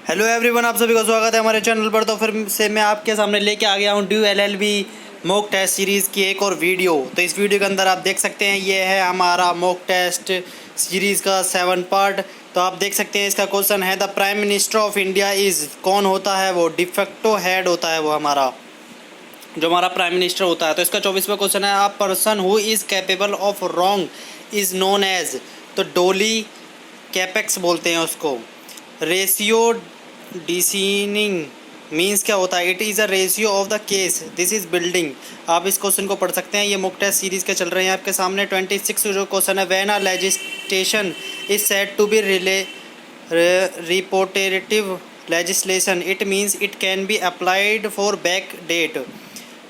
Hello everyone, आप सभी का स्वागत है हमारे चैनल पर। तो फिर से मैं आपके सामने लेके आ गया हूँ DU LLB mock test series की एक और वीडियो। तो इस वीडियो के अंदर आप देख सकते हैं ये है हमारा मॉक टेस्ट सीरीज़ का 7 पार्ट। तो आप देख सकते हैं इसका क्वेश्चन है the prime minister of India is. कौन होता है वो? डिफेक्टो हेड होता है वो हमारा, जो हमारा प्राइम मिनिस्टर होता है। तो इसका 24वां क्वेश्चन है a person who is capable of wrong is known as. तो डोली कैपेक्स बोलते हैं उसको। रेशियो डिसीनिंग मीन्स क्या होता है? It is a ratio of the case this is building. आप इस क्वेश्चन को पढ़ सकते हैं, ये मॉक टेस्ट सीरीज़ के चल रहे हैं आपके सामने। 26 जो क्वेश्चन है when a legislation is said to be रिपोर्टेटिव legislation it means it can be applied for back date.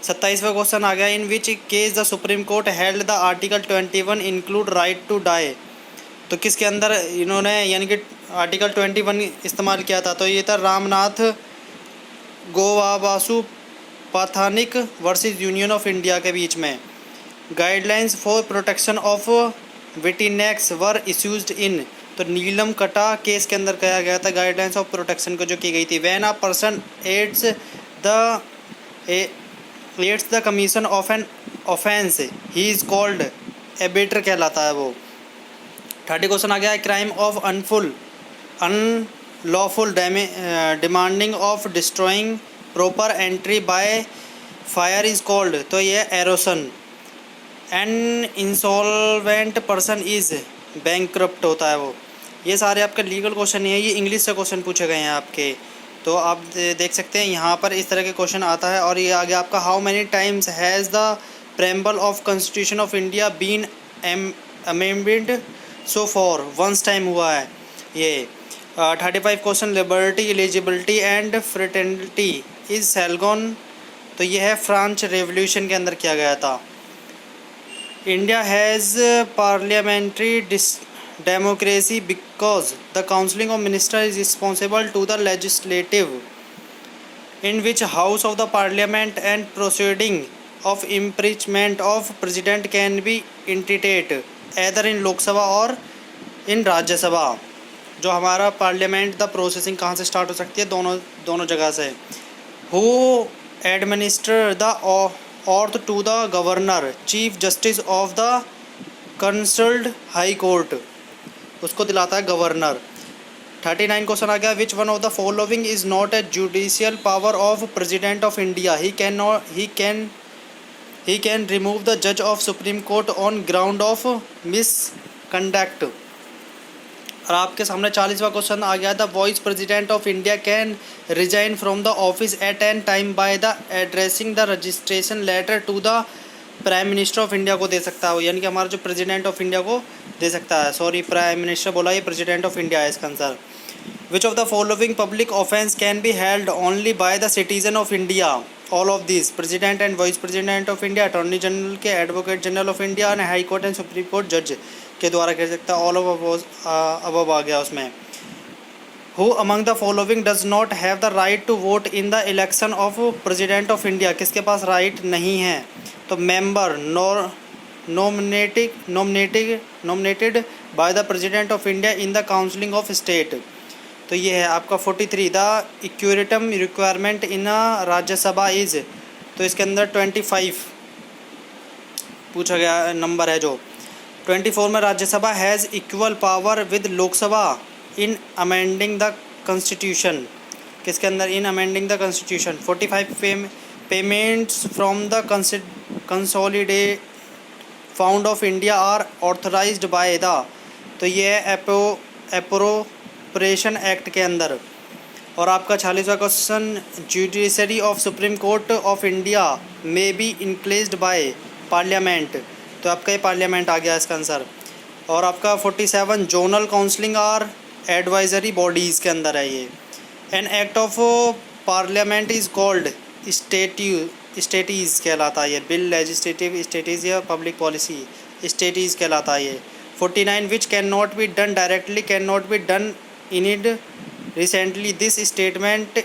27वां क्वेश्चन आ गया in which case the supreme court held the article 21 include right to die. तो किसके अंदर इन्होंने यानी कि आर्टिकल 21 इस्तेमाल किया था? तो ये था रामनाथ गोवाबासु पाथानिक वर्सेस यूनियन ऑफ इंडिया के बीच में। Guidelines for protection of witness were issues in. तो नीलम कटा केस के अंदर कहा गया था गाइडलाइंस ऑफ प्रोटेक्शन को जो की गई थी। When a person aids the commission of an offence he is called abettor कहलाता है वो। 30 क्वेश्चन आ गया है crime of unlawful demanding of destroying property by fire is called. तो ये arson. An insolvent person is bankrupt होता है वो। ये सारे आपके लीगल क्वेश्चन नहीं है, ये इंग्लिश से क्वेश्चन पूछे गए हैं आपके। तो आप देख सकते हैं यहाँ पर इस तरह के क्वेश्चन आता है। और ये आगे आपका how many times has the preamble of constitution of India been amended? So for once time हुआ है ये। 35 question liberty eligibility and fraternity is सेलगोन। तो ये है फ्रेंच रेवोल्यूशन के अंदर किया गया था। India has parliamentary democracy because the council of minister is responsible to the legislative in which house of the parliament and proceeding of impeachment of president can be initiated either in Lok Sabha और in Rajya Sabha. जो हमारा parliament the processing कहाँ से start हो सकती है? दोनों जगह से। Who administer the oath to the governor chief justice of the concerned high court, उसको दिलाता है गवर्नर। 39 क्वेश्चन आ गया which one of the following is not a judicial power of president of India? He can remove the जज of supreme court on ground of misconduct. और आपके सामने 40वां क्वेश्चन आ गया the vice president of India can resign from the office eight N time by the addressing the registration letter to the prime minister of India को दे सकता है, यानी कि हमारा जो प्रेसिडेंट ऑफ इंडिया को दे सकता है। सॉरी, प्राइम मिनिस्टर बोला, ये प्रेसिडेंट ऑफ इंडिया है इसका answer. Which of the following public offence can be held only by the citizen of India? All of this president and vice president of India, attorney general के, advocate general of India and high court and supreme court जज के द्वारा कर सकता है। All of अब आ गया उसमें। Who among the following does not have the right to vote in the election of president of India? किसके पास राइट नहीं है? तो member nominated by the president of India in the council of state. तो ये है आपका 43 the quorum requirement in Rajya Sabha is. तो इसके अंदर 25 पूछा गया नंबर है जो 24 में Rajya Sabha has equal power with Lok Sabha in amending the constitution. किसके अंदर? In amending the constitution. 45 payments from the consolidated fund of India are authorised by the. तो ये है एप्रोप्रिएशन एक्ट के अंदर। और आपका 46वां question judiciary of supreme court of India may be increased by parliament. तो आपका ये पार्लियामेंट आ गया इसका आंसर। और आपका 47 zonal councils are advisory bodies के अंदर है ये। An act of parliament is called statutes कहलाता है ये। बिल लेजिस्लेटिव स्टेटीज़ या पब्लिक पॉलिसी स्टेटीज़ कहलाता है ये। 49 which can not be done directly can not be done indirectly this statement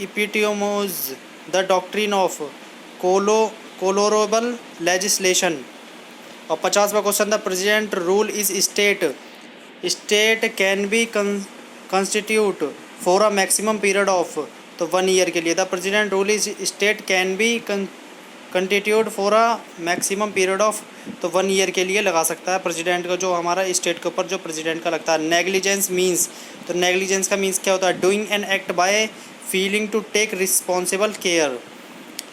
epitomises the doctrine of colourable legislation. और 50वां question the president rule is state can be constitute for a maximum period of, तो 1 year के लिए। The president rule is state can be continued for a maximum period of, तो 1 year के लिए लगा सकता है प्रेसिडेंट का, जो हमारा स्टेट के ऊपर जो प्रेसिडेंट का लगता है। नेग्लिजेंस मीन्स, तो नेग्लिजेंस का मीन्स क्या होता है? Doing an act by feeling to take responsible care.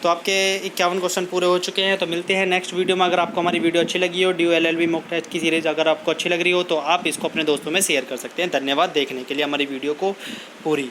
तो आपके 51 क्वेश्चन पूरे हो चुके हैं। तो मिलते हैं नेक्स्ट वीडियो में। अगर आपको हमारी वीडियो अच्छी लगी हो, ड्यू LLB मॉक टेस्ट की सीरीज़ अगर आपको अच्छी लग रही हो, तो आप इसको अपने दोस्तों में शेयर कर सकते हैं। धन्यवाद देखने के लिए हमारी वीडियो को पूरी।